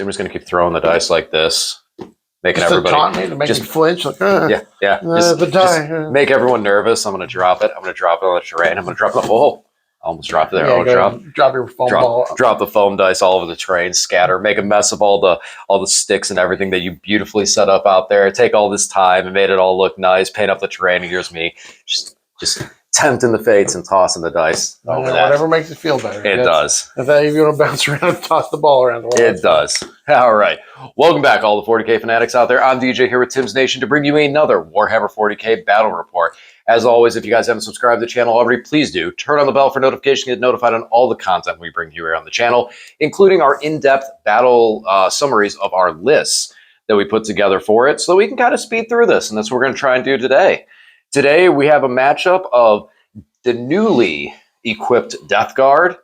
So I'm just going to keep throwing the dice like this, making Just everybody to taunt me, to make me flinch. Like, yeah. the die. Just make everyone nervous. I'm going to drop it. I'm going to drop it on the terrain. I'm going to drop the whole. I almost dropped it there. Yeah, drop your foam ball. Drop the foam dice all over the terrain. Scatter. Make a mess of all the sticks and everything that you beautifully set up out there. Take all this time and made it all look nice. Paint up the terrain. And here's me just tempting the fates and tossing the dice over that. Whatever makes you feel better. It does. If you want to bounce around and toss the ball around. It does. All right. Welcome back, all the 40K fanatics out there. I'm DJ here with Tim's Nation to bring you another Warhammer 40K battle report. As always, if you guys haven't subscribed to the channel already, please do. Turn on the bell for notifications, get notified on all the content we bring you here on the channel, including our in-depth battle summaries of our lists that we put together for it, so we can kind of speed through this, and that's what we're going to try and do today. Today, we have a matchup of the newly equipped Death Guard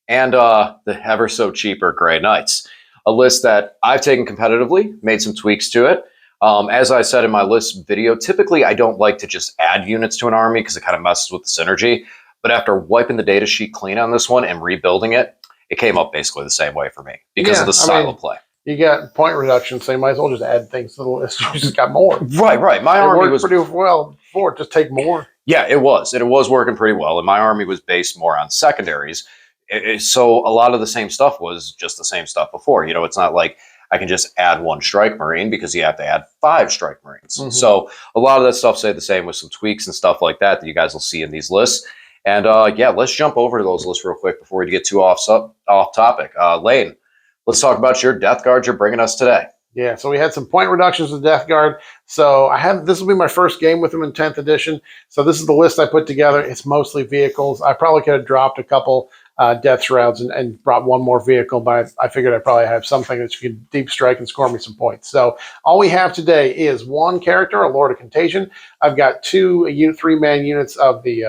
and the ever so cheaper Grey Knights. A list that I've taken competitively, made some tweaks to it. As I said in my list video, typically I don't like to just add units to an army because it kind of messes with the synergy. But after wiping the data sheet clean on this one and rebuilding it, it came up basically the same way for me because of the style of play. You got point reduction, so you might as well just add things to the list. You just got more. Right. My army was pretty well before. Just take more. Yeah, it was. It was working pretty well, and my army was based more on secondaries. So a lot of the same stuff was just the same stuff before. You know, it's not like I can just add one Strike Marine because you have to add 5 Strike Marines. Mm-hmm. So a lot of that stuff stayed the same with some tweaks and stuff like that you guys will see in these lists. And yeah, let's jump over to those lists real quick before we get too off topic. Lane, let's talk about your Death Guard you're bringing us today. Yeah, so we had some point reductions with Death Guard. So this will be my first game with them in 10th edition. So this is the list I put together. It's mostly vehicles. I probably could have dropped a couple Death Shrouds and brought one more vehicle, but I figured I'd probably have something that you could deep strike and score me some points. So all we have today is one character, a Lord of Contagion. I've got 2 3-man units of the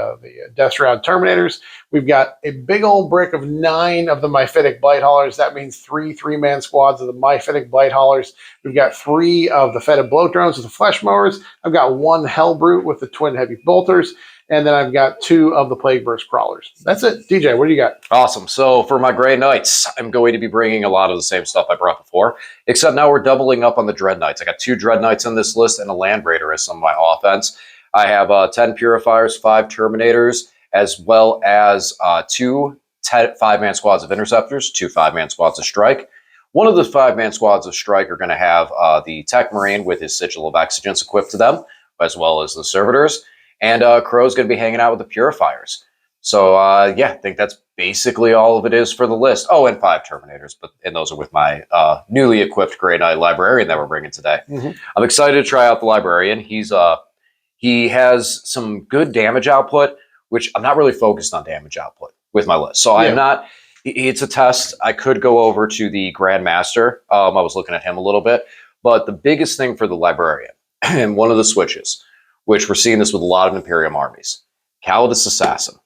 Death Shroud Terminators. We've got a big old brick of 9 of the Myphitic Blight Haulers. That means 3 3-man squads of the Myphitic Blight Haulers. We've got 3 of the Fetid Bloat Drones with the Flesh Mowers. I've got 1 Hell Brute with the Twin Heavy Bolters. And then I've got 2 of the Plague Burst Crawlers. That's it. DJ, what do you got? Awesome. So for my Grey Knights, I'm going to be bringing a lot of the same stuff I brought before, except now we're doubling up on the Dread Knights. I got 2 Dread Knights on this list and a Land Raider as some of my offense. I have 10 Purifiers, 5 Terminators, as well as 2 5-man squads of Interceptors, 2 5-man squads of Strike. One of the 5-man squads of Strike are going to have the Tech Marine with his Sigil of Exigence equipped to them, as well as the Servitors. And Crow's going to be hanging out with the Purifiers. So, yeah, I think that's basically all of it is for the list. Oh, and 5 Terminators, and those are with my newly equipped Grey Knight Librarian that we're bringing today. Mm-hmm. I'm excited to try out the Librarian. He has some good damage output, which I'm not really focused on damage output with my list. So I'm not, it's a test. I could go over to the Grandmaster. I was looking at him a little bit. But the biggest thing for the Librarian, and one of the switches, which we're seeing this with a lot of Imperium armies, Calidus Assassin.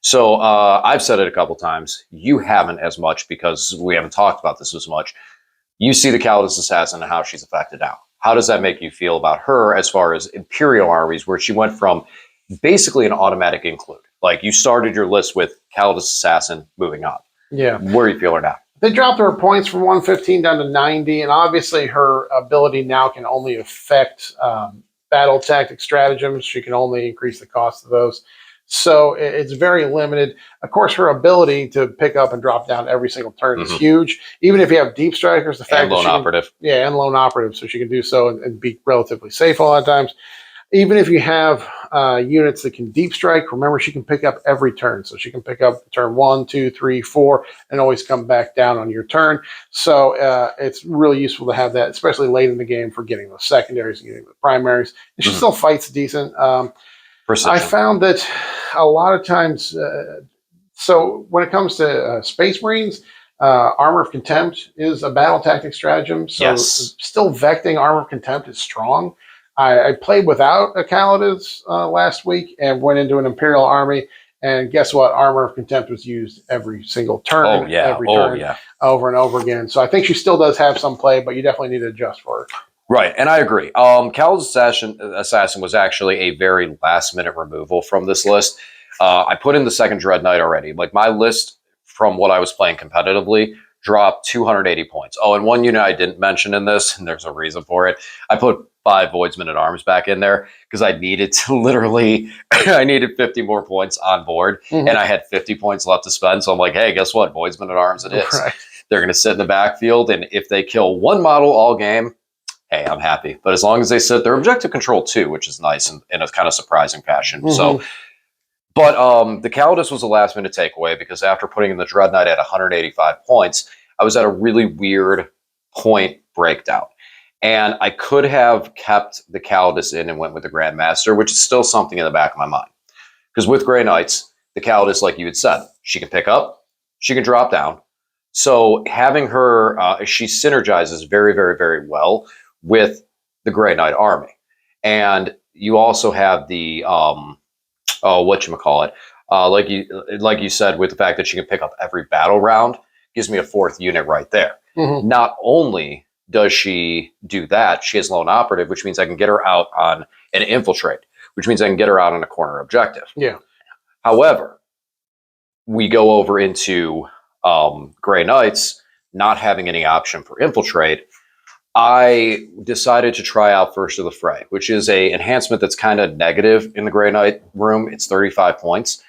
So I've said it a couple times. You haven't as much because we haven't talked about this as much. You see the Calidus Assassin and how she's affected now. How does that make you feel about her as far as Imperial armies, where she went from basically an automatic include? Like you started your list with Calidus Assassin moving on. Yeah. Where do you feel her now? They dropped her points from 115 down to 90, and obviously her ability now can only affect battle tactic stratagems. She can only increase the cost of those. So it's very limited. Of course, her ability to pick up and drop down every single turn is huge. Even if you have deep strikers, the fact and lone operative. And lone operative, so she can do so and be relatively safe a lot of times. Even if you have units that can deep strike, remember she can pick up every turn. So she can pick up turn 1, 2, 3, 4, and always come back down on your turn. So it's really useful to have that, especially late in the game for getting those secondaries and getting the primaries. And she still fights decent. I found that a lot of times, so when it comes to Space Marines, Armor of Contempt is a battle tactic stratagem. So still vecting Armor of Contempt is strong. I played without a Calidus last week and went into an Imperial army. And guess what? Armor of Contempt was used every single turn. Every turn, over and over again. So I think she still does have some play, but you definitely need to adjust for her. Right, and I agree. Calidus Assassin was actually a very last-minute removal from this list. I put in the second Dread Knight already. Like, my list, from what I was playing competitively, drop 280 points. Oh, and one unit I didn't mention in this, and there's a reason for it. I put 5 Voidsmen at Arms back in there because I needed to literally, I needed 50 more points on board, and I had 50 points left to spend. So I'm like, hey, guess what? Voidsmen at Arms it is. Right. They're going to sit in the backfield, and if they kill one model all game, hey, I'm happy. But as long as they sit, they're objective control too, which is nice in a kind of surprising fashion. So, but the Calidus was a last minute takeaway because after putting in the Dread Knight at 185 points, I was at a really weird point breakdown. And I could have kept the Calidus in and went with the Grandmaster, which is still something in the back of my mind. Because with Grey Knights, the Calidus, like you had said, she can pick up, she can drop down. So having her, she synergizes very, very, very well with the Grey Knight army. And you also have the, whatchamacallit, like you said, with the fact that she can pick up every battle round, gives me a 4th unit right there. Not only does she do that, she has lone operative, which means I can get her out on an infiltrate, which means I can get her out on a corner objective. Yeah. However, we go over into Grey Knights not having any option for infiltrate. I decided to try out First of the Fray, which is a enhancement that's kind of negative in the Grey Knight room. It's 35 points,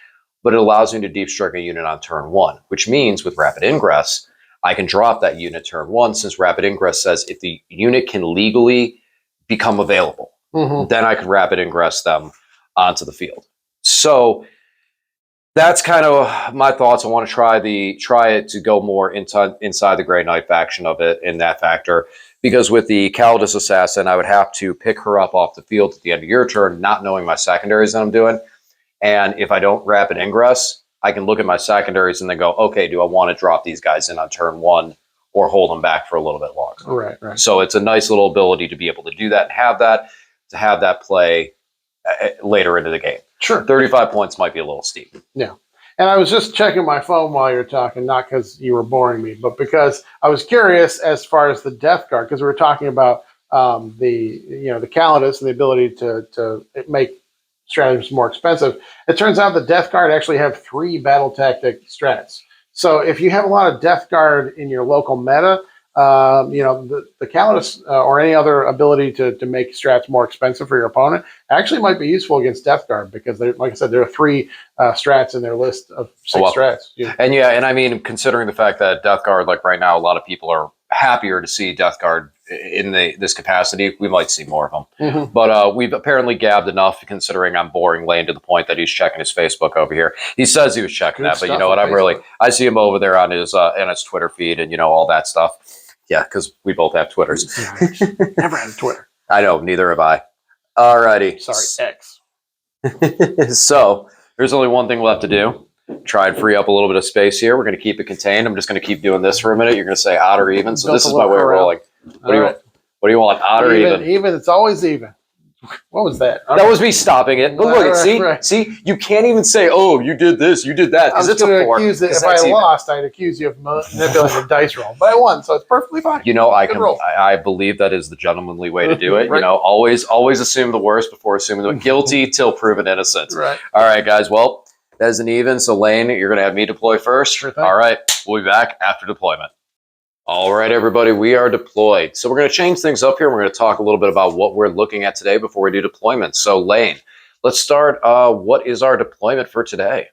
but it allows me to deep strike a unit on turn 1, which means with Rapid Ingress, I can drop that unit turn 1, since Rapid Ingress says if the unit can legally become available, then I can Rapid Ingress them onto the field. So that's kind of my thoughts. I want to try it to go more inside the Grey Knight faction of it in that factor, because with the Calidus Assassin, I would have to pick her up off the field at the end of your turn, not knowing my secondaries that I'm doing. And if I don't Rapid Ingress, I can look at my secondaries and then go, okay, do I want to drop these guys in on turn 1 or hold them back for a little bit longer? Right. So it's a nice little ability to be able to do that and have that play later into the game. Sure. 35 points might be a little steep. Yeah. And I was just checking my phone while you were talking, not because you were boring me, but because I was curious as far as the Death Guard, because we were talking about the Calidus and the ability to make stratagems more expensive. It turns out the Death Guard actually have 3 battle tactic strats. So if you have a lot of Death Guard in your local meta, the Calidus or any other ability to make strats more expensive for your opponent actually might be useful against Death Guard, because like I said, there are 3 strats in their list of 6 strats. And and I mean, considering the fact that Death Guard, like right now, a lot of people are happier to see Death Guard in this capacity. We might see more of them. But we've apparently gabbed enough, considering I'm boring Lane to the point that he's checking his Facebook over here. He says he was checking that, but you know what? I see him over there on his Twitter feed and all that stuff. Yeah, because we both have Twitters. Never had a Twitter. I know, neither have I. Alrighty. Sorry, X. So there's only one thing left to do. Try and free up a little bit of space here. We're going to keep it contained. I'm just going to keep doing this for a minute. You're going to say odd or even. So this is my way of rolling. What do you want? Odd or even? Even. It's always even. What was that? That was me stopping it. But look, see, you can't even say, "Oh, you did this, you did that," because it's a 4. If I lost, I'd accuse you of manipulating the dice roll. But I won, so it's perfectly fine. I believe that is the gentlemanly way to do it. Right. Always assume the worst before assuming the guilty till proven innocent. Right. All right, guys. Well, that's an even. So Lane, you're going to have me deploy first. Sure thing. All right, we'll be back after deployment. All right, everybody, we are deployed. So we're going to change things up here. We're going to talk a little bit about what we're looking at today before we do deployment. So Lane, let's start. What is our deployment for today?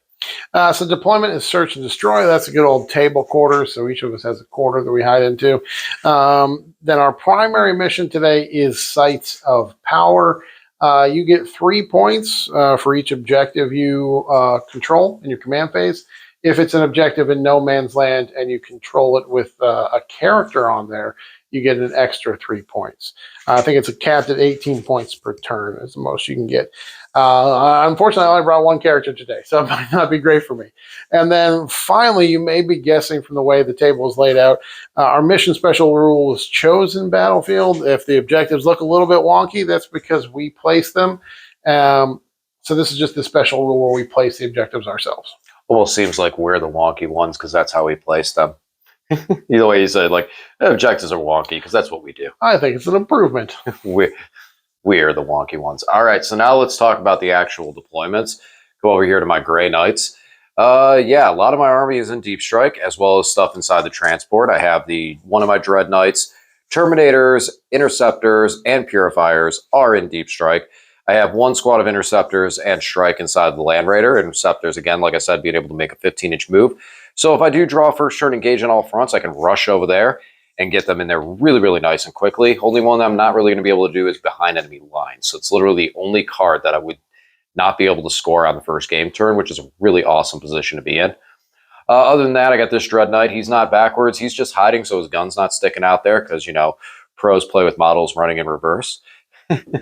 So deployment is search and destroy. That's a good old table quarter. So each of us has a quarter that we hide into. Then our primary mission today is Sites of Power. You get 3 points for each objective you control in your command phase. If it's an objective in no man's land and you control it with a character on there, you get an extra 3 points. I think it's capped at 18 points per turn is the most you can get. Unfortunately, I only brought 1 character today, so it might not be great for me. And then finally, you may be guessing from the way the table is laid out, our mission special rule is chosen battlefield. If the objectives look a little bit wonky, that's because we place them. So this is just the special rule where we place the objectives ourselves. Well, it seems like we're the wonky ones because that's how we place them. Either way, you said, like, objectives are wonky because that's what we do. I think it's an improvement. We are the wonky ones. All right, so now let's talk about the actual deployments. Go over here to my Grey Knights. Yeah, a lot of my army is in Deep Strike, as well as stuff inside the transport. I have one of my Dread Knights, Terminators, Interceptors, and Purifiers are in Deep Strike. I have one squad of Interceptors and Strike inside the Land Raider. Interceptors, again, like I said, being able to make a 15-inch move. So if I do draw first turn engage on all fronts, I can rush over there and get them in there really, really nice and quickly. Only one that I'm not really going to be able to do is behind enemy lines. So it's literally the only card that I would not be able to score on the first game turn, which is a really awesome position to be in. Other than that, I got this Dread Knight. He's not backwards. He's just hiding so his gun's not sticking out there because, pros play with models running in reverse.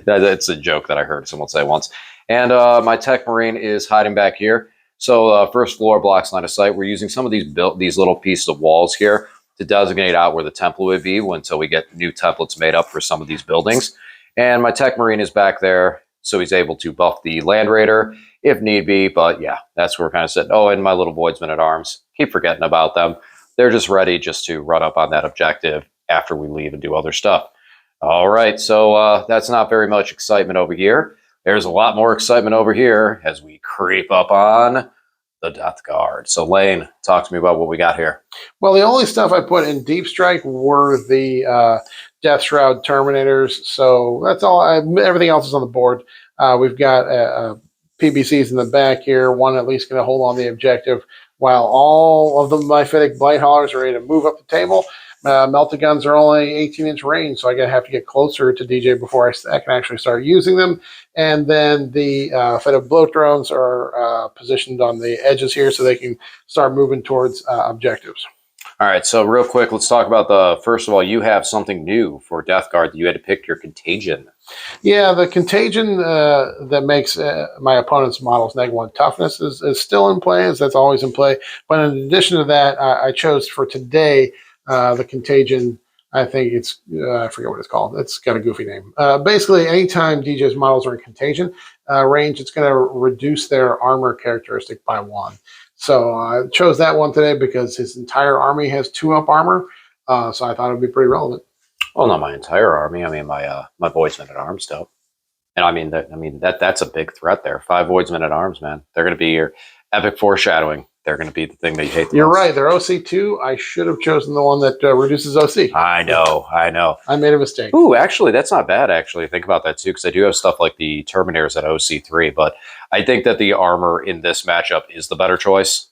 That's a joke that I heard someone say once. And my Tech Marine is hiding back here. So first floor blocks line of sight. We're using some of these little pieces of walls here to designate out where the temple would be until we get new templates made up for some of these buildings. And my Tech Marine is back there, so he's able to buff the Land Raider if need be. But yeah, that's where we're kind of sitting. Oh, and my little Voidsmen at Arms. Keep forgetting about them. They're just ready just to run up on that objective after we leave and do other stuff. All right, so that's not very much excitement over here. There's a lot more excitement over here as we creep up on the Death Guard. So Lane, talk to me about what we got here. Well, the only stuff I put in Deep Strike were the Death Shroud Terminators. So that's all. Everything else is on the board. We've got PBCs in the back here. One at least going to hold on the objective, while all of the Myphitic Blight Haulers are ready to move up the table. Melted guns are only 18-inch range, so I'm going to have to get closer to DJ before I can actually start using them. And then the Fetid Bloat Drones are positioned on the edges here so they can start moving towards objectives. All right, so real quick, let's talk about first of all, you have something new for Death Guard. You had to pick your Contagion. Yeah, the Contagion that makes my opponent's models -1 toughness is still in play, as that's always in play. But in addition to that, I chose for today the Contagion. I think it's, I forget what it's called. It's got a goofy name. Basically, anytime DJ's models are in Contagion range, it's going to reduce their armor characteristic by 1. So I chose that one today because his entire army has 2-up armor. So I thought it would be pretty relevant. Well, not my entire army. I mean, my Voidsmen at Arms don't. And that's a big threat there. 5 Voidsmen at Arms, man. They're going to be your epic foreshadowing. They're going to be the thing that you hate the You're most. right. They're OC2. I should have chosen the one that reduces OC. I know. I made a mistake. Ooh, actually, that's not bad, actually. Think about that, too, because I do have stuff like the Terminators at OC3, but I think that the armor in this matchup is the better choice,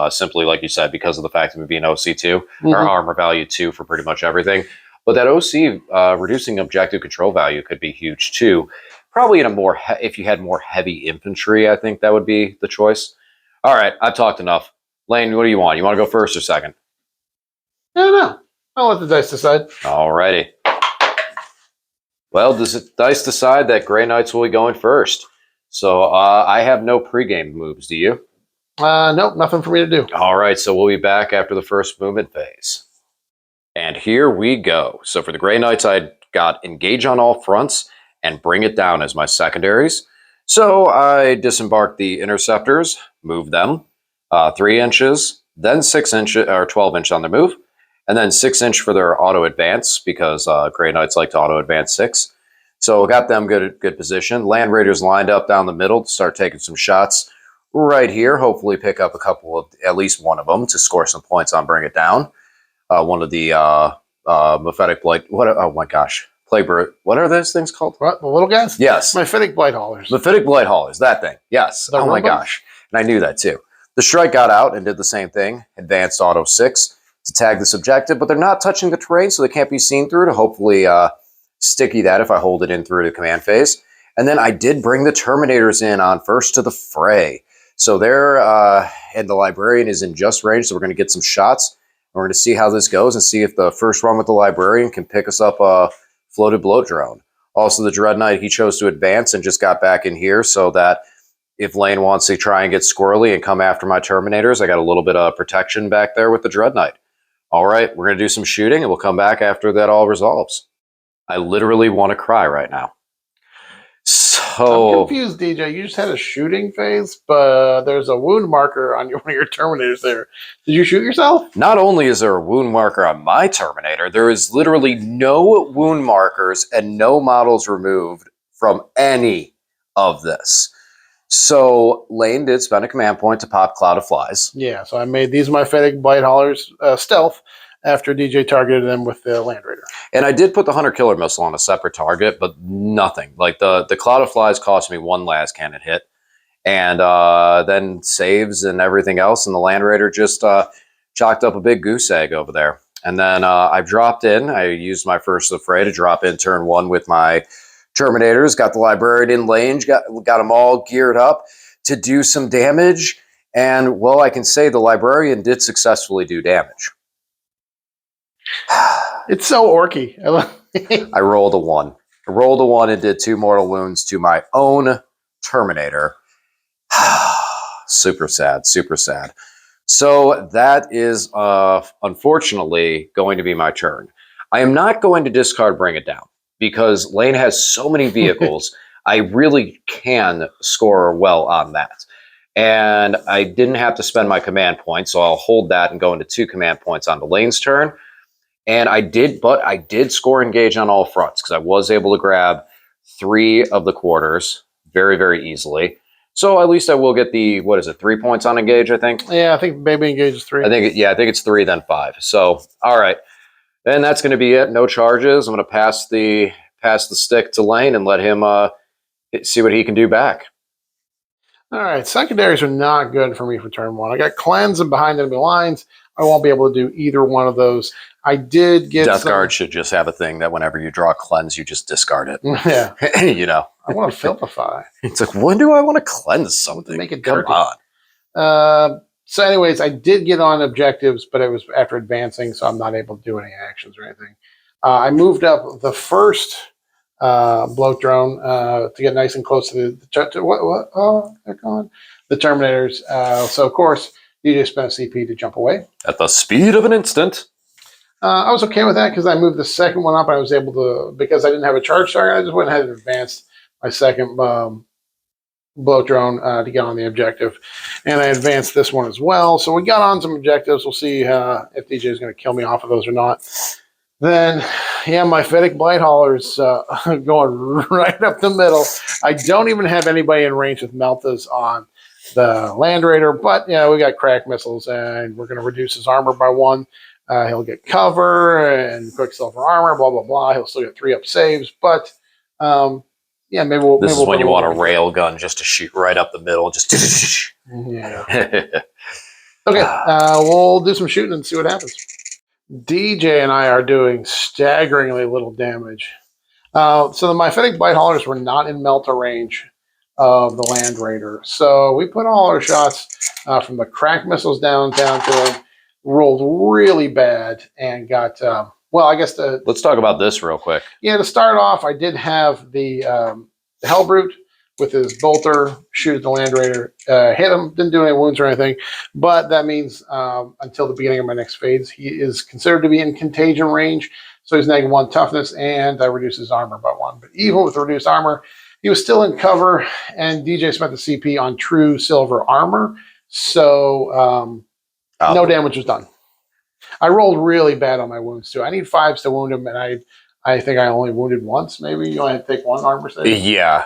simply, like you said, because of the fact of it being OC2, or armor value 2 for pretty much everything. But that OC reducing objective control value could be huge, too. Probably in a if you had more heavy infantry, I think that would be the choice. All right, I've talked enough. Lane, what do you want? You want to go first or second? No. I'll let the dice decide. All righty. Well, does the dice decide that Grey Knights will be going first? So I have no pregame moves. Do you? Nope, nothing for me to do. All right, so we'll be back after the first movement phase. And here we go. So for the Grey Knights, I got Engage on all fronts and Bring it down as my secondaries. So I disembarked the Interceptors, moved them 3 inches, then 6 inches or 12 inch on their move, and then 6 inch for their auto advance because Grey Knights like to auto advance 6. So got them good position. Land Raiders lined up down the middle to start taking some shots right here. Hopefully pick up a couple of, at least one of them to score some points on Bring it down. One of the Myphitic Blight. Oh my gosh. Plague Bird. What are those things called? What? The little guys? Yes. Myphitic Blight Haulers. Myphitic Blight Haulers. That thing. Yes. The oh my Roomba? gosh. And I knew that too. The Strike got out and did the same thing. Advanced Auto 6 to tag this objective, but they're not touching the terrain, so they can't be seen through to hopefully sticky that if I hold it in through the command phase. And then I did bring the Terminators in on first to the fray. So they're, and the Librarian is in just range, so we're going to get some shots. We're going to see how this goes and see if the first run with the Librarian can pick us up a Floated Bloat Drone. Also, the Dread Knight, he chose to advance and just got back in here so that if Lane wants to try and get squirrely and come after my Terminators, I got a little bit of protection back there with the Dread Knight. All right, we're going to do some shooting, and we'll come back after that all resolves. I literally want to cry right now. So I'm confused, DJ. You just had a shooting phase, but there's a wound marker on one of your Terminators there. Did you shoot yourself? Not only is there a wound marker on my Terminator, there is literally no wound markers and no models removed from any of this. So Lane did spend a command point to pop Cloud of Flies. Yeah, so I made these my Fennec Blight Haulers stealth after DJ targeted them with the Land Raider. And I did put the Hunter Killer Missile on a separate target, but nothing. Like the Cloud of Flies cost me one las cannon hit. And then saves and everything else. And the Land Raider just chalked up a big goose egg over there. And then I dropped in. I used my first of the fray to drop in turn 1 with my Terminators. Got the Librarian in range. Got them all geared up to do some damage. And, well, I can say the Librarian did successfully do damage. It's so orky. I rolled a 1. I rolled a 1 and did 2 mortal wounds to my own Terminator. Super sad, super sad. So that is unfortunately going to be my turn. I am not going to discard Bring It Down because Lane has so many vehicles. I really can score well on that. And I didn't have to spend my command point, so I'll hold that and go into 2 command points on the Lane's turn. And I did score engage on all fronts because I was able to grab 3 of the quarters very, very easily. So at least I will get the, 3 points on engage, I think? Yeah, I think baby engage is 3. I think it's 3, then 5. So, all right. And that's going to be it. No charges. I'm going to pass the stick to Lane and let him see what he can do back. All right, secondaries are not good for me for turn 1. I got cleanse and behind enemy lines. I won't be able to do either one of those. I did get Death Guard should just have a thing that whenever you draw cleanse, you just discard it. Yeah. You know. I want to filtrify. It's like, when do I want to cleanse something? Make it Come dirty. on. So anyways, I did get on objectives, but it was after advancing, so I'm not able to do any actions or anything. I moved up the first bloat drone to get nice and close to they're gone. The Terminators. So of course, you just spent a CP to jump away. At the speed of an instant. I was okay with that because I moved the second one up. I was able to, because I didn't have a charge target, I just went ahead and advanced my second bloat drone to get on the objective. And I advanced this one as well. So we got on some objectives. We'll see if DJ is going to kill me off of those or not. Then, yeah, my Fennec Blight Haulers going right up the middle. I don't even have anybody in range with Meltas on the Land Raider, but yeah, we got crack missiles, and we're going to reduce his armor by 1. He'll get cover and Quicksilver armor, blah, blah, blah. He'll still get 3 up saves, but yeah, maybe we'll. This is we'll when you want a rail gun just to shoot right up the middle. Just. Yeah. Okay, we'll do some shooting and see what happens. DJ and I are doing staggeringly little damage. So my Fennec Blight Haulers were not in Melta range of the Land Raider. So we put all our shots from the crack missiles down to him, rolled really bad, and got, well, I guess Let's talk about this real quick. Yeah, to start off, I did have the Hellbrute with his bolter shoot at the Land Raider. Hit him, didn't do any wounds or anything, but that means until the beginning of my next phase, he is considered to be in contagion range, so he's -1 toughness, and I reduce his armor by 1. But even with reduced armor, he was still in cover, and DJ spent the CP on true silver armor, so no damage was done. I rolled really bad on my wounds, too. I need 5s to wound him, and I think I only wounded once, maybe. You only had to take 1 armor save? Yeah.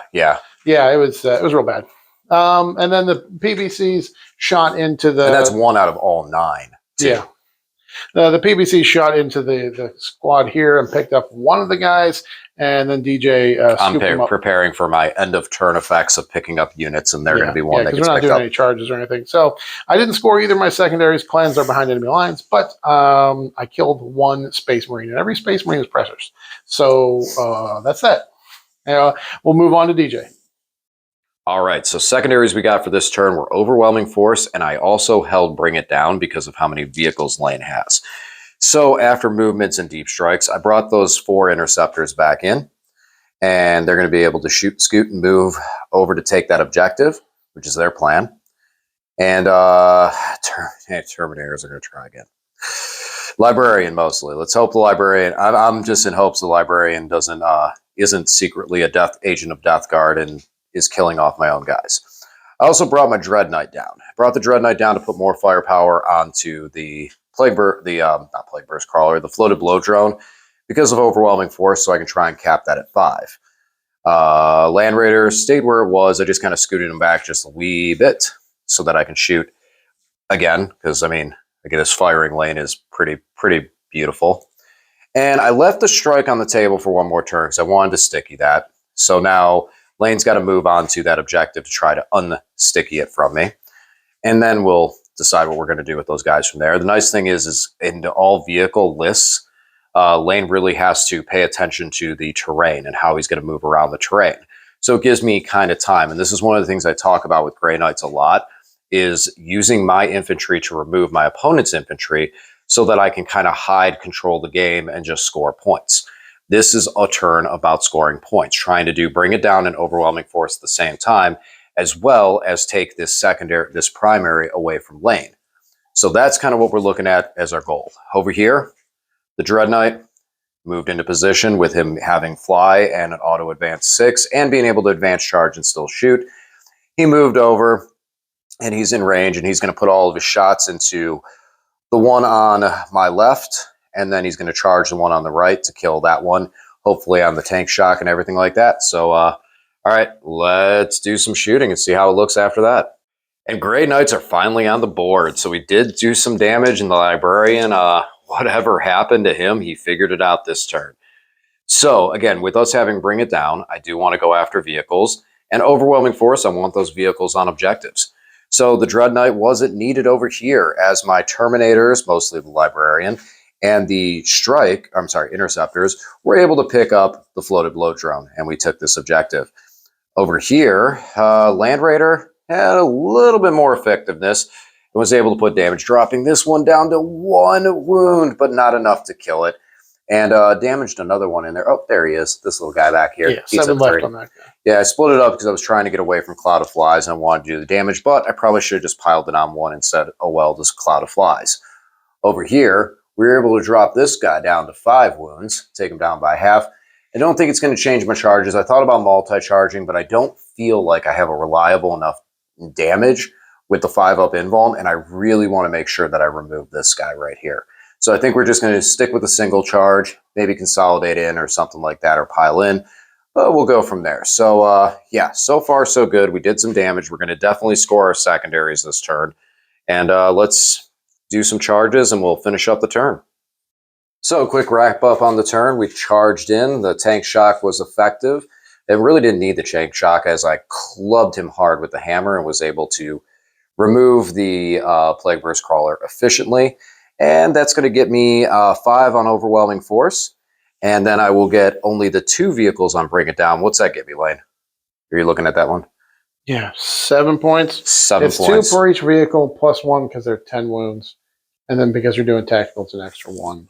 Yeah, it was real bad. And then the PBCs shot into the... And that's 1 out of all 9. Too. Yeah. The PBC shot into the squad here and picked up one of the guys, and then DJ scooped him up. Preparing for my end of turn effects of picking up units, and they're going to be one that gets picked up. We're not doing any charges or anything. So I didn't score either of my secondaries. Cleanse are behind enemy lines, but I killed 1 Space Marine, and every Space Marine is pressures. So that's that. We'll move on to DJ. All right, so secondaries we got for this turn were Overwhelming Force, and I also held Bring It Down because of how many vehicles Lane has. So after movements and deep strikes, I brought those 4 interceptors back in, and they're going to be able to shoot, scoot, and move over to take that objective, which is their plan. And Terminators are going to try again. Librarian mostly. Let's hope the Librarian. I'm just in hopes the Librarian isn't secretly a death agent of Death Guard and is killing off my own guys. I also brought my Dread Knight down. I brought the Dread Knight down to put more firepower onto the not Plague Burst Crawler, the Floated Blow Drone, because of Overwhelming Force, so I can try and cap that at 5. Land Raider stayed where it was. I just kind of scooted him back just a wee bit so that I can shoot again, because I mean, again, this firing lane is pretty beautiful. And I left the strike on the table for one more turn because I wanted to sticky that. So now Lane's got to move on to that objective to try to unsticky it from me. And then we'll decide what we're going to do with those guys from there. The nice thing is in all vehicle lists, Lane really has to pay attention to the terrain and how he's going to move around the terrain. So it gives me kind of time. And this is one of the things I talk about with Grey Knights a lot, is using my infantry to remove my opponent's infantry so that I can kind of hide, control the game, and just score points. This is a turn about scoring points, trying to bring it down in overwhelming force at the same time, as well as take this primary away from Lane. So that's kind of what we're looking at as our goal. Over here, the Dread Knight moved into position with him having fly and an auto advance 6 and being able to advance charge and still shoot. He moved over and he's in range, and he's going to put all of his shots into the one on my left, and then he's going to charge the one on the right to kill that one, hopefully on the tank shock and everything like that. So, all right, let's do some shooting and see how it looks after that. And Grey Knights are finally on the board. So we did do some damage, and the Librarian, whatever happened to him, he figured it out this turn. So again, with us having Bring It Down, I do want to go after vehicles, and Overwhelming Force, I want those vehicles on objectives. So the Dread Knight wasn't needed over here, as my Terminators, mostly the Librarian, and the Interceptors, were able to pick up the floated bloat drone, and we took this objective. Over here, Land Raider had a little bit more effectiveness and was able to put damage, dropping this one down to 1 wound, but not enough to kill it. And damaged another one in there. Oh, there he is, this little guy back here. Yeah, 7 left on that guy. Yeah, I split it up because I was trying to get away from Cloud of Flies and I wanted to do the damage, but I probably should have just piled it on one and said, oh well, this Cloud of Flies. Over here, we were able to drop this guy down to 5 wounds, take him down by half. I don't think it's going to change my charges. I thought about multi-charging, but I don't feel like I have a reliable enough damage with the 5-up invuln, and I really want to make sure that I remove this guy right here. So I think we're just going to stick with a single charge, maybe consolidate in or something like that, or pile in. But we'll go from there. So yeah, so far so good. We did some damage. We're going to definitely score our secondaries this turn. And let's do some charges and we'll finish up the turn. So quick wrap up on the turn. We charged in. The tank shock was effective. It really didn't need the tank shock, as I clubbed him hard with the hammer and was able to remove the Plague Burst Crawler efficiently. And that's going to get me 5 on Overwhelming Force. And then I will get only the 2 vehicles on Bring It Down. What's that get me, Lane? Are you looking at that one? Yeah, 7 points. 7 it's points. 2 for each vehicle, plus 1 because they're 10 wounds. And then because you're doing tactical, it's an extra 1 on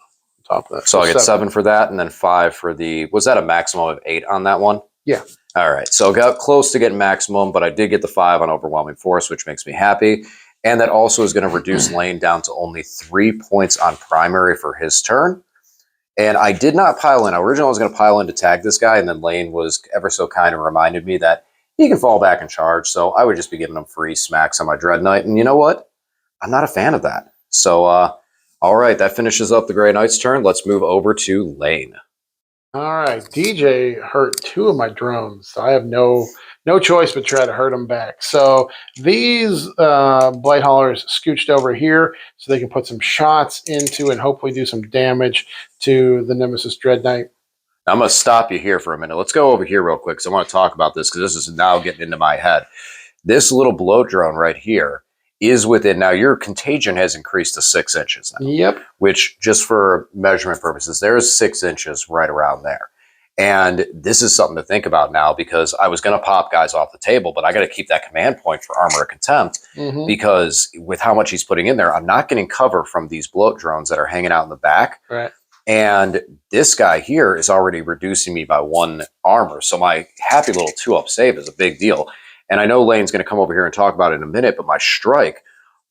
top of that. So I'll get 7 for that, and then 5 for the... Was that a maximum of 8 on that one? Yeah. All right. So I got close to getting maximum, but I did get the 5 on Overwhelming Force, which makes me happy. And that also is going to reduce Lane down to only 3 points on primary for his turn. And I did not pile in. Originally, I was going to pile in to tag this guy, and then Lane was ever so kind of reminded me that he can fall back and charge, so I would just be giving him free smacks on my Dread Knight. And you know what? I'm not a fan of that. So, all right, that finishes up the Grey Knight's turn. Let's move over to Lane. All right, DJ hurt 2 of my drones, so I have no choice but try to hurt them back. So these Blight Haulers scooched over here so they can put some shots into and hopefully do some damage to the Nemesis Dread Knight. I'm going to stop you here for a minute. Let's go over here real quick because I want to talk about this because this is now getting into my head. This little bloat drone right here is within... Now, your contagion has increased to 6 inches now. Yep. Which, just for measurement purposes, there's 6 inches right around there. And this is something to think about now, because I was going to pop guys off the table, but I got to keep that command point for Armor of Contempt, because with how much he's putting in there, I'm not getting cover from these bloat drones that are hanging out in the back. Right. And this guy here is already reducing me by 1 armor. So my happy little 2-up save is a big deal. And I know Lane's going to come over here and talk about it in a minute, but my strike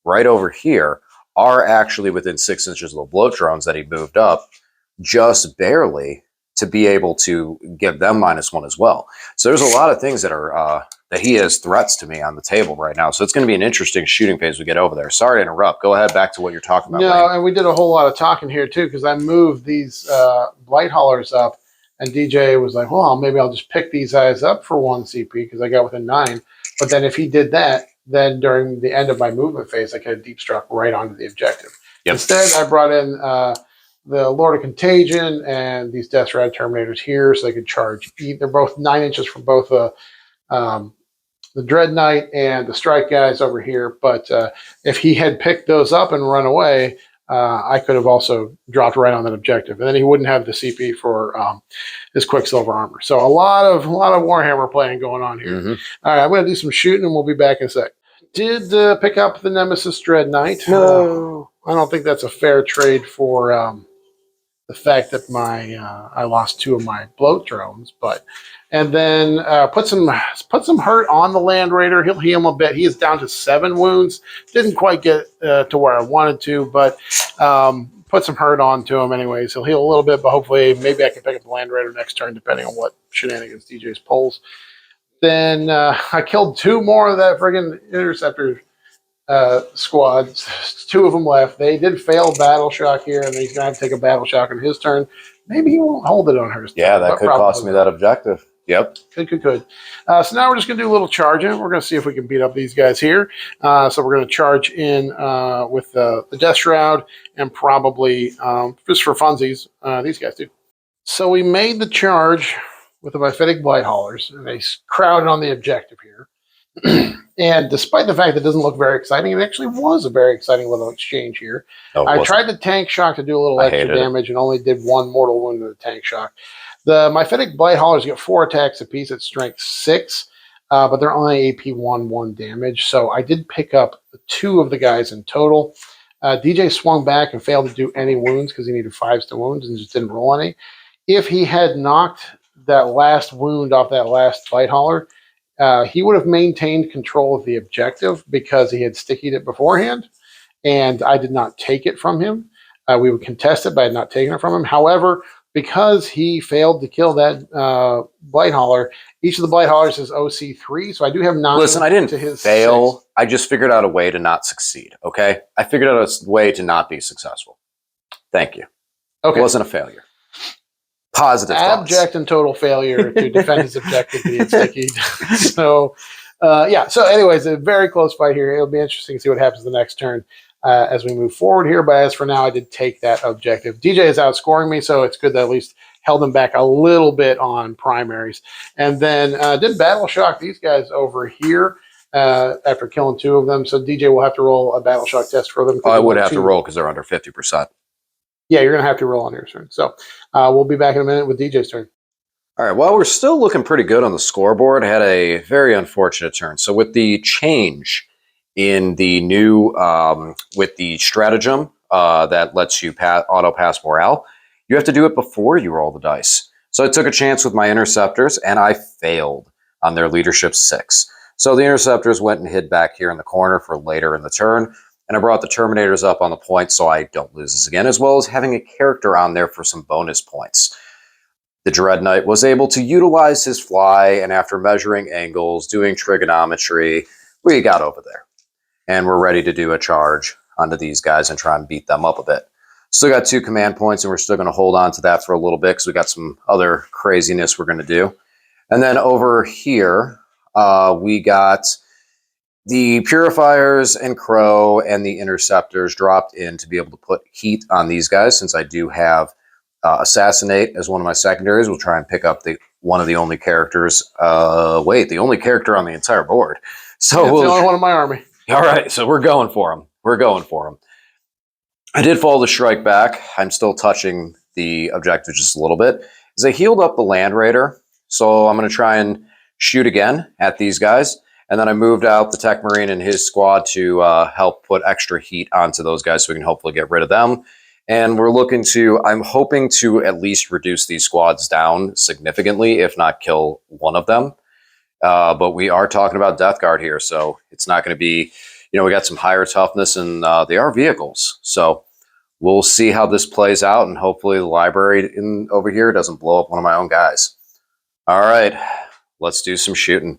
right over here are actually within 6 inches of the bloat drones that he moved up just barely to be able to give them -1 as well. So there's a lot of things that are that he has threats to me on the table right now. So it's going to be an interesting shooting phase we get over there. Sorry to interrupt. Go ahead, back to what you're talking about. No, Lane. and we did a whole lot of talking here too, because I moved these Blight Haulers up, And DJ was like, well, maybe I'll just pick these guys up for 1 CP because I got within 9. But then if he did that, then during the end of my movement phase, I could have deep struck right onto the objective. Yep. Instead, I brought in the Lord of Contagion and these Death Rad Terminators here so they could charge. They're both 9 inches from both the Dread Knight and the Strike guys over here. But if he had picked those up and run away, I could have also dropped right on that objective, and then he wouldn't have the CP for his Quicksilver armor. So a lot of Warhammer playing going on here. Mm-hmm. All right, I'm going to do some shooting, and we'll be back in a sec. Did pick up the Nemesis Dread Knight. No. I don't think that's a fair trade for the fact that I lost 2 of my bloat drones, and then put some hurt on the Land Raider. He'll heal him a bit. He is down to 7 wounds. Didn't quite get to where I wanted to, but put some hurt onto him anyways. He'll heal a little bit, but hopefully maybe I can pick up the Land Raider next turn, depending on what shenanigans DJ's pulls. Then I killed 2 more of that friggin' Interceptor squad. 2 of them left. They did fail Battle Shock here, and he's going to have to take a Battle Shock on his turn. Maybe he won't hold it on hers. Yeah, that could cost me that objective. Yep. Could. So now we're just going to do a little charging. We're going to see if we can beat up these guys here. So we're going to charge in with the Death Shroud and probably, just for funsies, these guys too. So we made the charge with the Mephitic Blight Haulers, and they crowded on the objective here. And despite the fact that it doesn't look very exciting, it actually was a very exciting little exchange here. No, I tried the Tank Shock to do a little extra damage and only did 1 mortal wound to the Tank Shock. The Mephitic Blight Haulers get 4 attacks apiece at strength 6, but they're only AP 1 damage. So I did pick up 2 of the guys in total. DJ swung back and failed to do any wounds because he needed 5 to wounds and just didn't roll any. If he had knocked that last wound off that last Blight Hauler, he would have maintained control of the objective because he had stickied it beforehand, and I did not take it from him. We would contest it, but I had not taken it from him. However, because he failed to kill that Blight Hauler, each of the Blight Haulers is OC3, so I do have 9. Listen, I didn't to his fail. 6. I just figured out a way to not succeed, okay? I figured out a way to not be successful. Thank you. Okay. It wasn't a failure. Positive thoughts. Abject and total failure to defend his objective being sticky. So, yeah. So, anyways, a very close fight here. It'll be interesting to see what happens the next turn as we move forward here. But as for now, I did take that objective. DJ is outscoring me, so it's good that at least held him back a little bit on primaries. And then did Battle Shock these guys over here after killing 2 of them. So DJ will have to roll a Battle Shock test for them. I would have to roll because they're under 50%. Yeah, you're going to have to roll on your turn. So we'll be back in a minute with DJ's turn. All right, well, we're still looking pretty good on the scoreboard. I had a very unfortunate turn. So with the change in the new, with the stratagem that lets you auto-pass morale, you have to do it before you roll the dice. So I took a chance with my Interceptors, and I failed on their Leadership 6. So the Interceptors went and hid back here in the corner for later in the turn. And I brought the Terminators up on the point so I don't lose this again, as well as having a character on there for some bonus points. The Dread Knight was able to utilize his fly, and after measuring angles, doing trigonometry, we got over there. And we're ready to do a charge onto these guys and try and beat them up a bit. Still got 2 command points, and we're still going to hold on to that for a little bit because we got some other craziness we're going to do. And then over here, we got the Purifiers and Crow and the Interceptors dropped in to be able to put heat on these guys, since I do have Assassinate as one of my secondaries. We'll try and pick up one of the only characters. The only character on the entire board. So it's the only one in my army. All right, so we're going for him. I did follow the strike back. I'm still touching the objective just a little bit. As I healed up the Land Raider, so I'm going to try and shoot again at these guys. And then I moved out the Tech Marine and his squad to help put extra heat onto those guys so we can hopefully get rid of them. And I'm hoping to at least reduce these squads down significantly, if not kill one of them. But we are talking about Death Guard here, so it's not going to be, we got some higher toughness and they are vehicles. So we'll see how this plays out, and hopefully the library over here doesn't blow up one of my own guys. All right, let's do some shooting.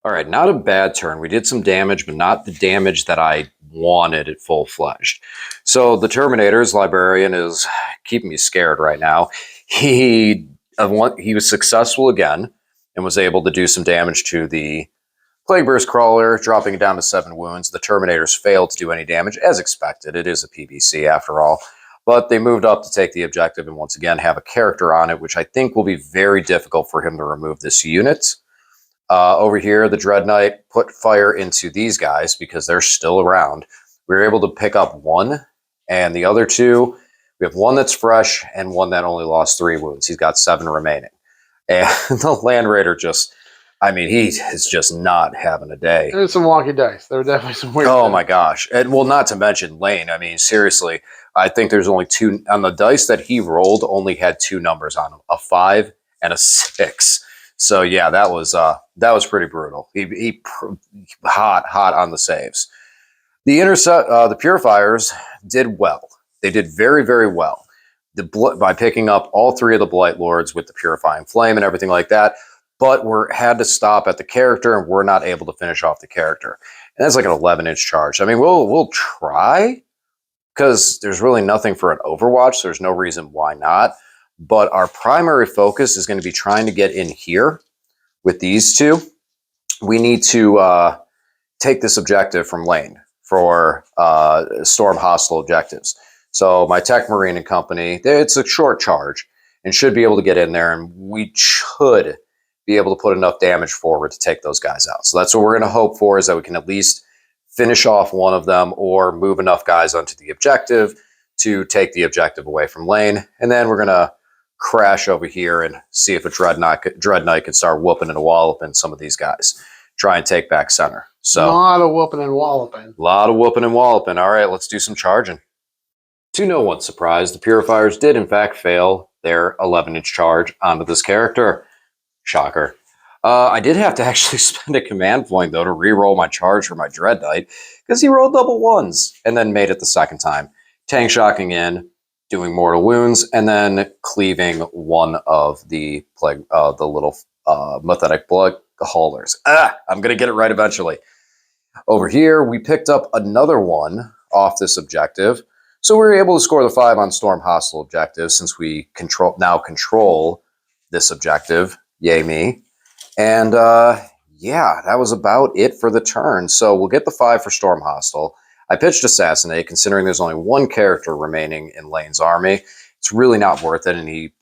All right, not a bad turn. We did some damage, but not the damage that I wanted at full-fledged. So the Terminator's librarian is keeping me scared right now. He he was successful again and was able to do some damage to the Plague Burst Crawler, dropping it down to 7 wounds. The Terminators failed to do any damage, as expected. It is a PBC after all. But they moved up to take the objective and once again have a character on it, which I think will be very difficult for him to remove this unit. Over here, the Dread Knight put fire into these guys because they're still around. We were able to pick up 1, and the other 2, we have 1 that's fresh and 1 that only lost 3 wounds. He's got 7 remaining. And the Land Raider just, I mean, he is just not having a day. There's some wonky dice. There were definitely some weird Oh things. my gosh. And well, not to mention Lane. I mean, seriously, I think there's only 2 on the dice that he rolled, only had 2 numbers on them, a 5 and a 6. So yeah, that was pretty brutal. He hot on the saves. The Purifiers did well. They did very, very well. By picking up all 3 of the Blight Lords with the Purifying Flame and everything like that, but had to stop at the character and we're not able to finish off the character. And that's like an 11-inch charge. I mean, we'll try because there's really nothing for an Overwatch. So there's no reason why not. But our primary focus is going to be trying to get in here with these 2. We need to take this objective from Lane for Storm Hostile objectives. So my Tech Marine and Company, it's a short charge and should be able to get in there, and we should be able to put enough damage forward to take those guys out. So that's what we're going to hope for, is that we can at least finish off one of them or move enough guys onto the objective to take the objective away from Lane. And then we're going to crash over here and see if a Dread Knight can start whooping and walloping some of these guys. Try and take back center. So a lot of whooping and walloping. A lot of whooping and walloping. All right, let's do some charging. To no one's surprise, the Purifiers did in fact fail their 11-inch charge onto this character. Shocker. I did have to actually spend a command point, though, to re-roll my charge for my Dread Knight, because he rolled double 1s and then made it the second time. Tank shocking in, doing mortal wounds, and then cleaving 1 of the little Mephitic blood haulers. I'm going to get it right eventually. Over here, we picked up another 1 off this objective. So we were able to score the 5 on Storm Hostile objective since we now control this objective. Yay me. And yeah, that was about it for the turn. So we'll get the 5 for Storm Hostile. I pitched Assassinate, considering there's only 1 character remaining in Lane's army. It's really not worth it, and he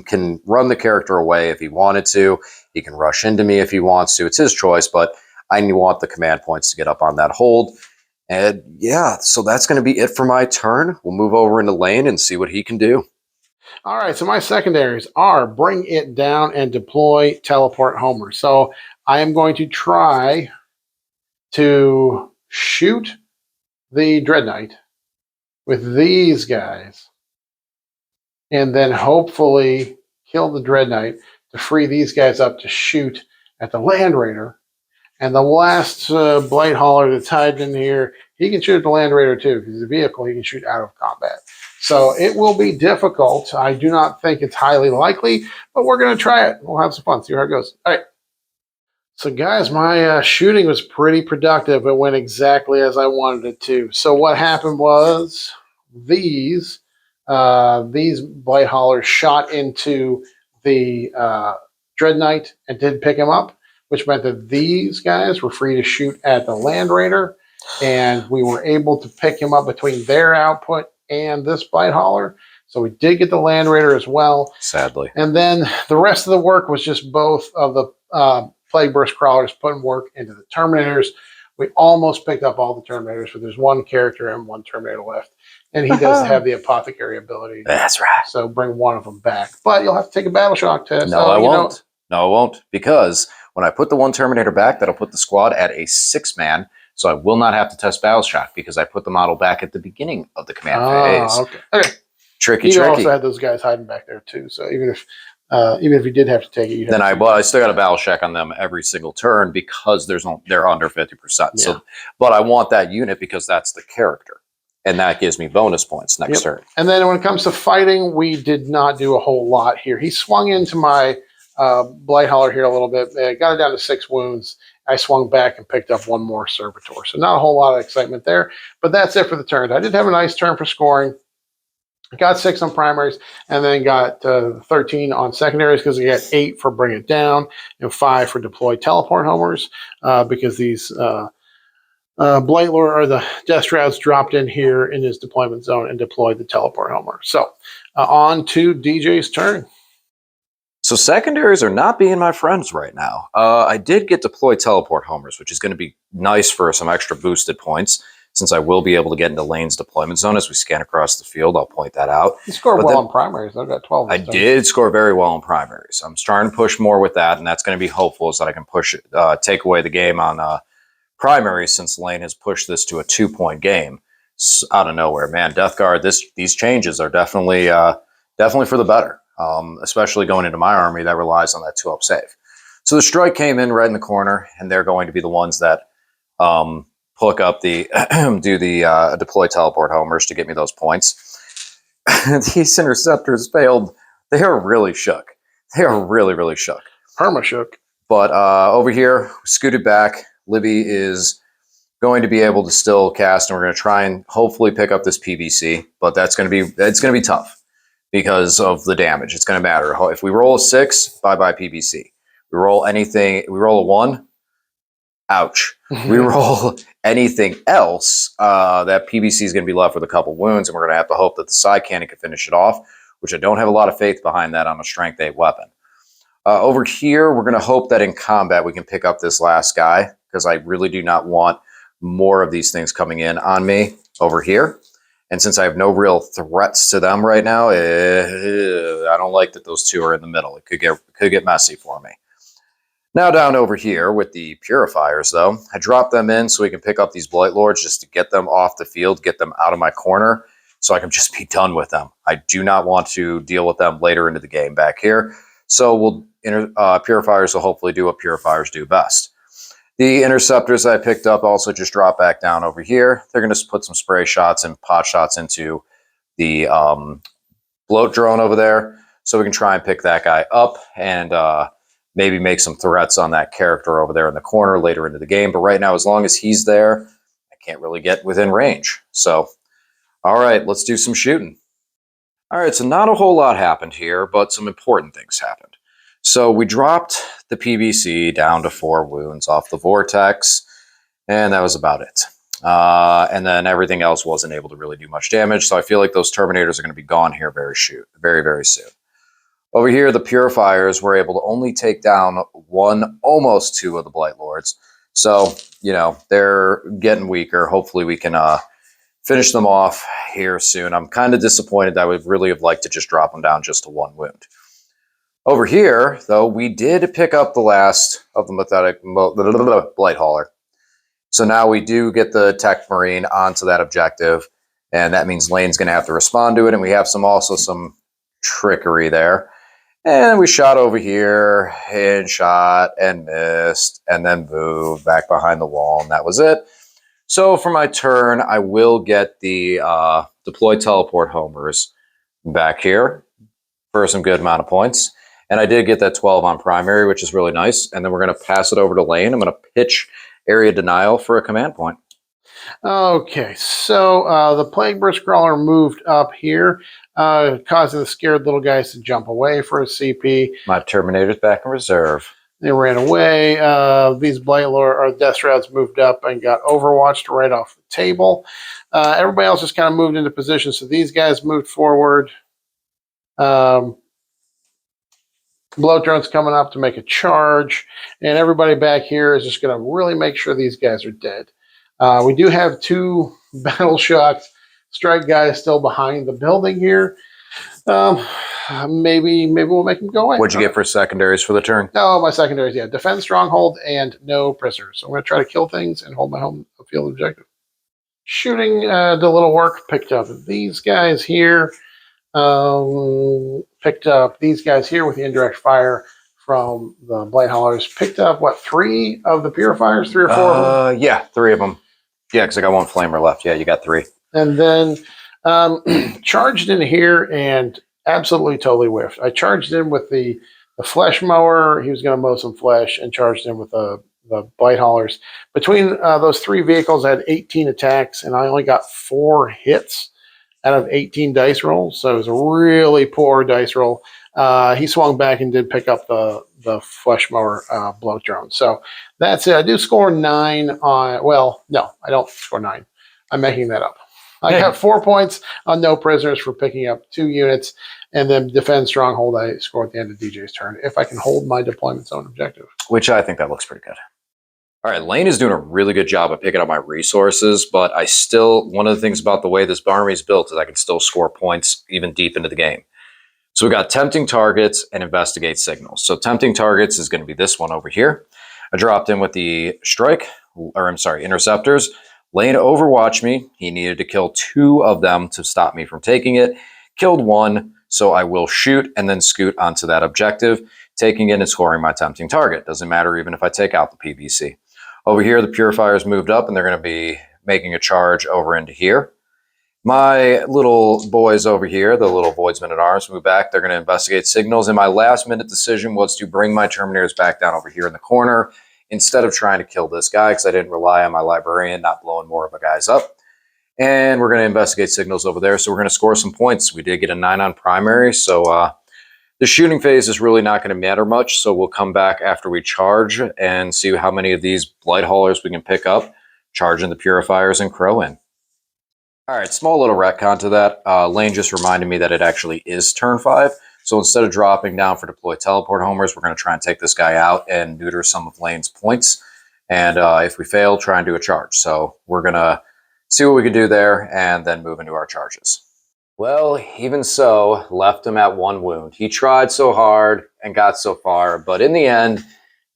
can run the character away if he wanted to. He can rush into me if he wants to. It's his choice, but I want the command points to get up on that hold. And yeah, so that's going to be it for my turn. We'll move over into Lane and see what he can do. All right, so my secondaries are Bring It Down and Deploy Teleport Homer. So I am going to try to shoot the Dread Knight with these guys and then hopefully kill the Dread Knight to free these guys up to shoot at the Land Raider. And the last Blight Hauler that's hiding in here, he can shoot at the Land Raider too, because he's a vehicle he can shoot out of combat. So it will be difficult. I do not think it's highly likely, but we're going to try it. We'll have some fun, see how it goes. All right. So guys, my shooting was pretty productive. It went exactly as I wanted it to. So what happened was these Blight Haulers shot into the Dread Knight and did pick him up, which meant that these guys were free to shoot at the Land Raider, and we were able to pick him up between their output and this Blight Hauler. So we did get the Land Raider as well. Sadly. And then the rest of the work was just both of the Plague Burst Crawlers putting work into the Terminators. We almost picked up all the Terminators, but there's 1 character and 1 Terminator left. And he does have the Apothecary ability. That's right. So bring 1 of them back. But you'll have to take a Battle Shock test. No, I won't. No, I won't. Because when I put the 1 Terminator back, that'll put the squad at a 6-man. So I will not have to test Battle Shock because I put the model back at the beginning of the command phase. Okay. Tricky. You also had those guys hiding back there too. So even if you did have to take it, you'd have I still got a battle check on them every single turn because they're under 50%. Yeah. So, but I want that unit because that's the character, and that gives me bonus points next turn. And then when it comes to fighting, we did not do a whole lot here. He swung into my Blight Hauler here a little bit. Got it down to 6 wounds. I swung back and picked up 1 more Servitor. So not a whole lot of excitement there, but that's it for the turns. I did have a nice turn for scoring. Got 6 on primaries, and then got 13 on secondaries because we got 8 for bring it down and 5 for deploy teleport homers because these Blight Lord or the Death Shrouds dropped in here in his deployment zone and deployed the teleport homer. So on to DJ's turn. So secondaries are not being my friends right now. I did get deploy teleport homers, which is going to be nice for some extra boosted points, since I will be able to get into Lane's deployment zone as we scan across the field. I'll point that out. You scored well in primaries. I've got 12. I did score very well in primaries. I'm starting to push more with that, and that's going to be hopeful, is that I can push take away the game on primaries, since Lane has pushed this to a 2-point game out of nowhere. Man, Death Guard, these changes are definitely for the better, especially going into my army that relies on that 2-up save. So the strike came in right in the corner, and they're going to be the ones that hook up the do the deploy teleport homers to get me those points. These interceptors failed. They are really shook. They are really, really shook. Perma shook. But over here, scooted back. Libby is going to be able to still cast, and we're going to try and hopefully pick up this PBC. But it's going to be tough because of the damage. It's going to matter. If we roll a 6, bye-bye PBC. We roll anything. We roll a 1. Ouch. We roll anything else, that PBC is going to be left with a couple wounds, and we're going to have to hope that the side cannon can finish it off, which I don't have a lot of faith behind that on a strength 8 weapon. Over here, we're going to hope that in combat we can pick up this last guy, because I really do not want more of these things coming in on me over here. And since I have no real threats to them right now, I don't like that those two are in the middle. It could get messy for me. Now down over here with the Purifiers, though, I drop them in so we can pick up these Blight Lords just to get them off the field, get them out of my corner, so I can just be done with them. I do not want to deal with them later into the game back here. So Purifiers will hopefully do what Purifiers do best. The Interceptors I picked up also just drop back down over here. They're going to put some spray shots and pot shots into the bloat drone over there, so we can try and pick that guy up and maybe make some threats on that character over there in the corner later into the game. But right now, as long as he's there, I can't really get within range. So, all right, let's do some shooting. All right, so not a whole lot happened here, but some important things happened. So we dropped the PBC down to 4 wounds off the Vortex, and that was about it. And then everything else wasn't able to really do much damage, so I feel like those Terminators are going to be gone here very, very soon. Over here, the Purifiers were able to only take down 1, almost 2 of the Blight Lords. So, they're getting weaker. Hopefully we can finish them off here soon. I'm kind of disappointed. I would really have liked to just drop them down just to 1 wound. Over here, though, we did pick up the last of the Blight Hauler. So now we do get the Tech Marine onto that objective, and that means Lane's going to have to respond to it, and we have also some trickery there. And we shot over here, and shot, and missed, and then moved back behind the wall, and that was it. So for my turn, I will get the deploy teleport homers back here for some good amount of points. And I did get that 12 on primary, which is really nice. And then we're going to pass it over to Lane. I'm going to pitch area denial for a command point. Okay, so the Plague Burst Crawler moved up here, causing the scared little guys to jump away for a CP. My Terminator's back in reserve. They ran away. These Blight Lord or Death Shrouds moved up and got overwatched right off the table. Everybody else just kind of moved into position. So these guys moved forward. Bloat drone's coming up to make a charge, and everybody back here is just going to really make sure these guys are dead. We do have 2 battle shocked strike guys still behind the building here. Maybe we'll make them go away. What'd you get for secondaries for the turn? No, my secondaries, yeah. Defend stronghold and no prisoners. So I'm going to try to kill things and hold my home field objective. Shooting did a little work. Picked up these guys here. Picked up these guys here with the indirect fire from the Blight Haulers. Picked up, 3 of the Purifiers? 3 or 4 of them? Yeah, 3 of them. Yeah, because I got 1 flamer left. Yeah, you got 3. And then charged in here and absolutely totally whiffed. I charged in with the flesh mower. He was going to mow some flesh, and charged in with the Blight Haulers. Between those 3 vehicles, I had 18 attacks, and I only got 4 hits out of 18 dice rolls. So it was a really poor dice roll. He swung back and did pick up the flesh mower blow drone. So that's it. I do score 9 on, well, no, I don't score 9. I'm making that up. I got 4 points on no prisoners for picking up 2 units, and then defend stronghold I score at the end of DJ's turn if I can hold my deployment zone objective. Which I think that looks pretty good. All right, Lane is doing a really good job of picking up my resources, but one of the things about the way this army is built is I can still score points even deep into the game. So we got tempting targets and investigate signals. So tempting targets is going to be this one over here. I dropped in with the interceptors. Lane overwatched me. He needed to kill 2 of them to stop me from taking it. Killed 1, so I will shoot and then scoot onto that objective, taking it and scoring my tempting target. Doesn't matter even if I take out the PVC. Over here, the Purifiers moved up, and they're going to be making a charge over into here. My little boys over here, the little Voidsmen at Arms, move back. They're going to investigate signals, and my last-minute decision was to bring my Terminators back down over here in the corner instead of trying to kill this guy because I didn't rely on my Librarian not blowing more of the guys up. And we're going to investigate signals over there, so we're going to score some points. We did get a 9 on primary, so the shooting phase is really not going to matter much, so we'll come back after we charge and see how many of these Blight Haulers we can pick up, charging the Purifiers and Crow in. All right, small little retcon to that. Lane just reminded me that it actually is turn 5, so instead of dropping down for deploy teleport homers, we're going to try and take this guy out and neuter some of Lane's points, and if we fail, try and do a charge. So we're going to see what we can do there and then move into our charges. Well, even so, left him at 1 wound. He tried so hard and got so far, but in the end,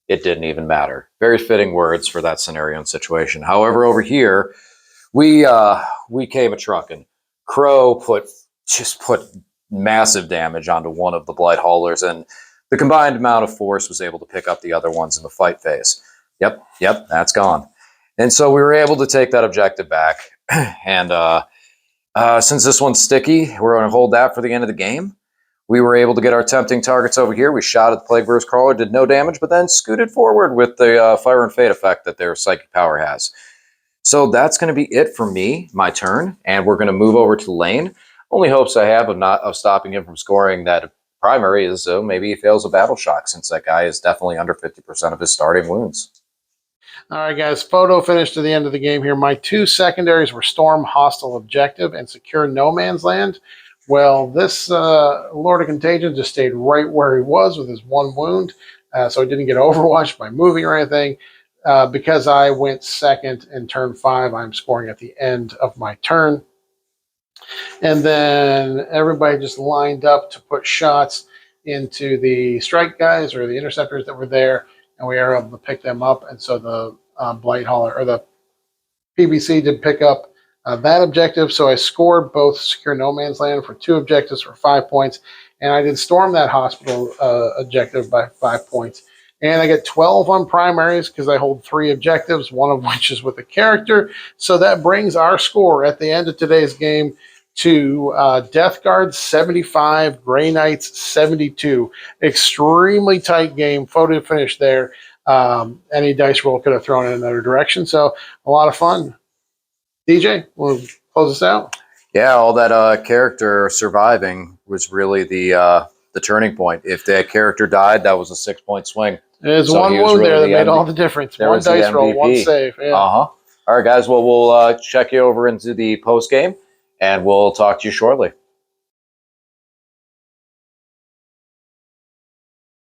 it didn't even matter. Very fitting words for that scenario and situation. However, over here, we came a-trucking. Crow put massive damage onto one of the Blight Haulers, and the combined amount of force was able to pick up the other ones in the fight phase. Yep, that's gone. And so we were able to take that objective back, and since this one's sticky, we're going to hold that for the end of the game. We were able to get our tempting targets over here. We shot at the Plague Verse Crawler, did no damage, but then scooted forward with the Fire and Fate effect that their Psychic Power has. So that's going to be it for me, my turn, and we're going to move over to Lane. Only hopes I have of stopping him from scoring that primary is maybe he fails a Battle Shock, since that guy is definitely under 50% of his starting wounds. All right, guys, photo finish to the end of the game here. My 2 secondaries were Storm Hostile Objective and Secure No Man's Land. Well, this Lord of Contagion just stayed right where he was with his 1 wound, so he didn't get overwatched by moving or anything. Because I went second in turn 5, I'm scoring at the end of my turn. And then everybody just lined up to put shots into the strike guys or the interceptors that were there, and we were able to pick them up. And so the Blight Hauler or the PBC did pick up that objective. So I scored both Secure No Man's Land for 2 objectives for 5 points, and I did storm that hospital objective by 5 points. And I get 12 on primaries because I hold 3 objectives, one of which is with a character. So that brings our score at the end of today's game to Death Guard 75, Grey Knights 72. Extremely tight game. Photo finish there. Any dice roll could have thrown in another direction. So a lot of fun. DJ, we'll close this out. Yeah, all that character surviving was really the turning point. If that character died, that was a 6-point swing. There's one wound there that made all the difference. One dice roll, 1 save. Yeah. All right, guys. Well, we'll check you over into the post game, and we'll talk to you shortly.